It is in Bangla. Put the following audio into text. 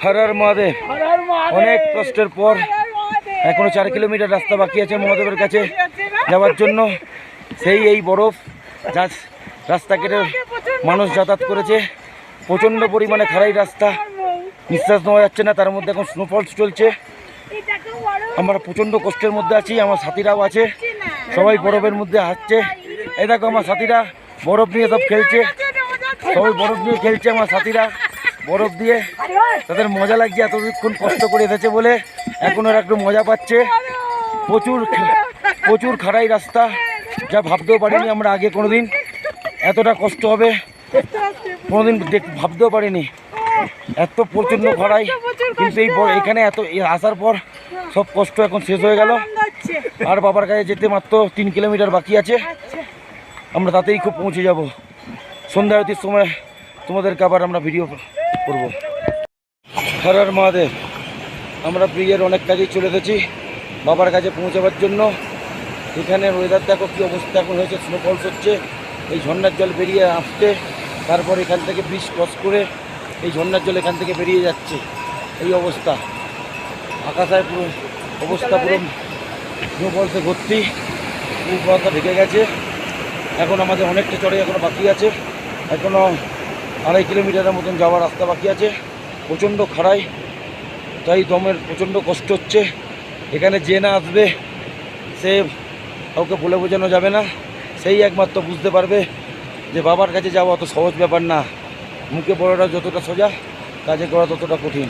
হর হর মহাদেব। অনেক কষ্টের পর এখনো 4 কিলোমিটার রাস্তা বাকি আছে মহাদেবের কাছে যাওয়ার জন্য। সেই এই বরফ যা রাস্তা কেটে মানুষ যাতায়াত করেছে, প্রচণ্ড পরিমাণে খারাই রাস্তা, নিঃশ্বাস নেওয়া যাচ্ছে না। তার মধ্যে এখন স্নোফলস চলছে। আমরা প্রচণ্ড কষ্টের মধ্যে আছি, আমার সাথীরাও আছে, সবাই বরফের মধ্যে হাঁটছে। এই দেখো আমার সাথীরা বরফ নিয়ে সব খেলছে, সবাই বরফ নিয়ে খেলছে। আমার সাথীরা বরফ দিয়ে তাদের মজা লাগছে, এতক্ষণ কষ্ট করে এসেছে বলে এখন ওরা একটু মজা পাচ্ছে। প্রচুর খাড়াই রাস্তা, যা ভাবতেও পারিনি আমরা আগে কোনোদিন এতটা কষ্ট হবে, কোনোদিন ভাবতেও পারিনি। এত প্রচণ্ড খাড়াই, কিন্তু এখানে আসার পর সব কষ্ট এখন শেষ হয়ে গেল। আর বাবার কাছে যেতে মাত্র 3 কিলোমিটার বাকি আছে, আমরা তাতেই খুব পৌঁছে যাব। সন্ধ্যা আরতির সময় তোমাদেরকে আবার আমরা ভিডিও করব। হর হর মহাদেব। আমরা ব্রিজের অনেক কাজেই চলে এসেছি বাবার কাছে পৌঁছাবার জন্য। এখানে ওয়েদার দেখো কী অবস্থা এখন হয়েছে, স্নোফলস হচ্ছে, এই ঝর্ণার জল বেরিয়ে আসছে, তারপর এখান থেকে ব্রিজ ক্রস করে এই ঝর্ণার জল এখান থেকে বেরিয়ে যাচ্ছে। এই অবস্থা, আকাশায় পুরো অবস্থা পুরো স্নোফলসে ভর্তি, উপরটা ঢেকে গেছে। এখন আমাদের অনেকটা চড়ে এখনও বাকি আছে, এখনও 2.5 কিলোমিটারের মতন যাওয়ার রাস্তা বাকি আছে। প্রচণ্ড খাড়াই, তাই দমের প্রচণ্ড কষ্ট হচ্ছে। এখানে যে না আসবে সে কাউকে বলে বোঝানো যাবে না, সেই একমাত্র বুঝতে পারবে যে বাবার কাছে যাওয়া অত সহজ ব্যাপার না। মুখে বড়টা যতটা সোজা, কাজে করা ততটা কঠিন।